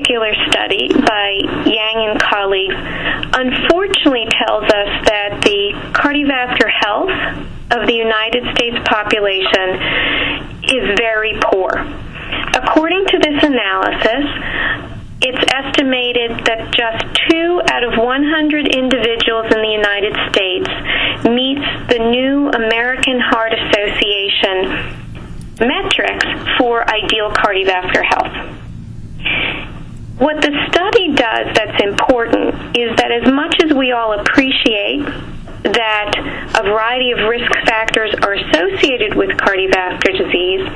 particular study by Yang and colleagues unfortunately tells us that the cardiovascular health of the United States population is very poor. According to this analysis, it's estimated that just 2 out of 100 individuals in the United States meets the new American Heart Association metrics for ideal cardiovascular health. What the study does that's important is that as much as we all appreciate that a variety of risk factors are associated with cardiovascular disease,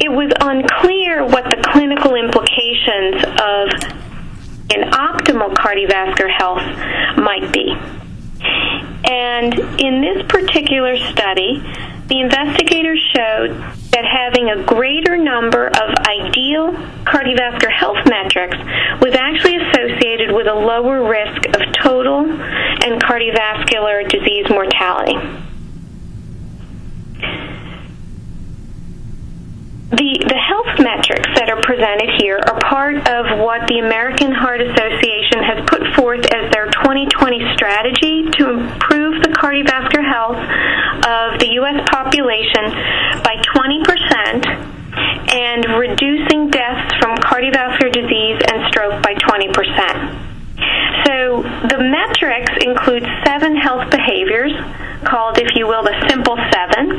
it was unclear what the clinical implications of an optimal cardiovascular health might be. And in this particular study, the investigators showed that having a greater number of ideal cardiovascular health metrics was actually associated with a lower risk of total and cardiovascular disease mortality. The health metrics that are presented here are part of what the American Heart Association has put forth as their 2020 strategy to improve the cardiovascular health of the U.S. population by 20% and reducing deaths from cardiovascular disease and stroke by 20%. So the metrics include 7 health behaviors called, if you will, the Simple 7,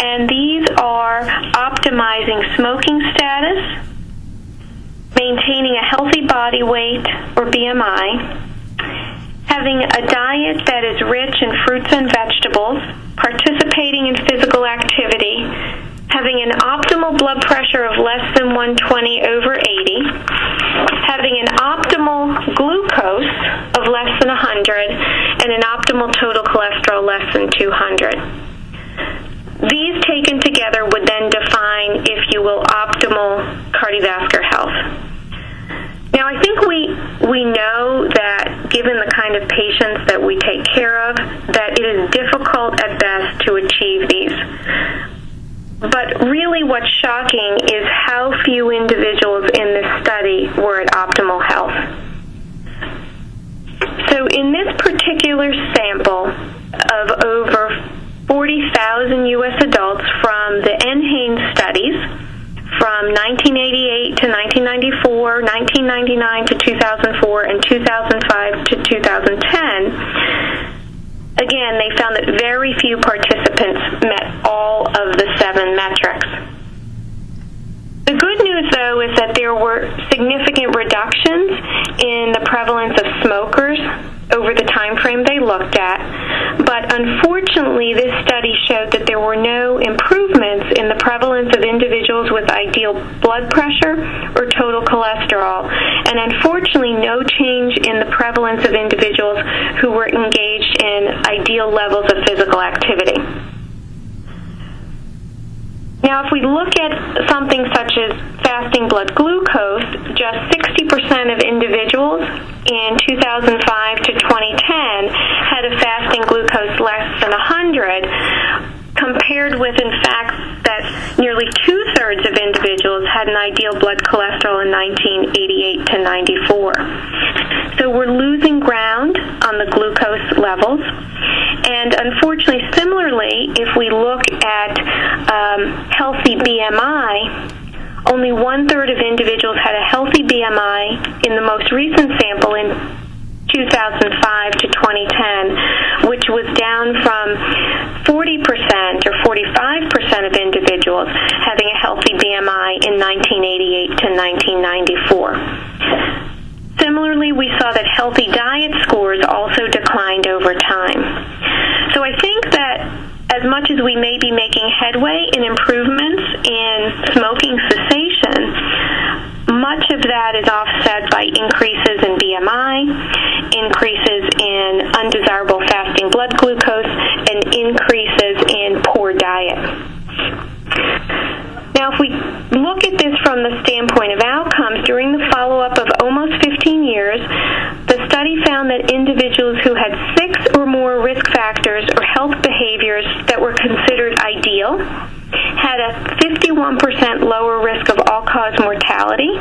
and these are optimizing smoking status, maintaining a healthy body weight or BMI, having a diet that is rich in fruits and vegetables, participating in physical activity, having an optimal blood pressure of less than 120/80, having an optimal glucose of less than 100, and an optimal total cholesterol less than 200. These taken together would then define, if you will, optimal cardiovascular health. Now, I think we know that given the kind of patients that we take care of, that it is difficult at best to achieve these. But really what's shocking is how few individuals in this study were at optimal health. So in this particular sample of over 40,000 U.S. adults from the NHANES studies from 1988 to 1994, 1999 to 2004, and 2005 to 2010, again, they found that very few participants met all of the 7 metrics. The good news, though, is that there were significant reductions in the prevalence of smokers over the time frame they looked at, but unfortunately this study showed that there were no improvements in the prevalence of individuals with ideal blood pressure or total cholesterol, and unfortunately no change in the prevalence of individuals who were engaged in ideal levels of physical activity. Now, if we look at something such as fasting blood glucose, just 60% of individuals in 2005 to 2010 had a fasting glucose less than 100, compared with, in fact, that nearly 2/3 of individuals had an ideal blood cholesterol in 1988 to 94. So we're losing ground on the glucose levels. And unfortunately, similarly, if we look at healthy BMI, only 1/3 of individuals had a healthy BMI in the most recent sample in 2005 to 2010, which was down from 40% or 45% of individuals having a healthy BMI in 1988 to 1994. Similarly, we saw that healthy diet scores also declined over time. So I think that as much as we may be making headway in improvements in smoking cessation, much of that is offset by increases in BMI, increases in undesirable fasting blood glucose, and increases in poor diet. Now, if we look at this from the standpoint of outcomes, during the follow-up of almost 15 years, the study found that individuals who had 6 or more risk factors or health behaviors that were considered ideal had a 51% lower risk of all-cause mortality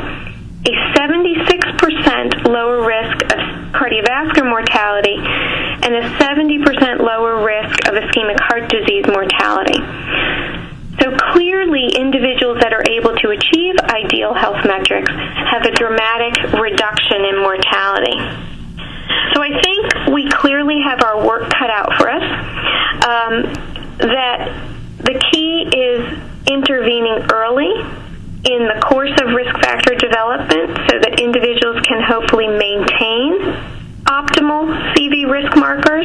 a 76% lower risk of cardiovascular mortality and a 70% lower risk of ischemic heart disease mortality. So clearly, individuals that are able to achieve ideal health metrics have a dramatic reduction in mortality. So I think we clearly have our work cut out for us, that the key is intervening early in the course of risk factor development so that individuals can hopefully maintain optimal CV risk markers,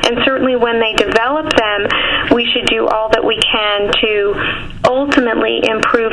and certainly when they develop them, we should do all that we can to ultimately improve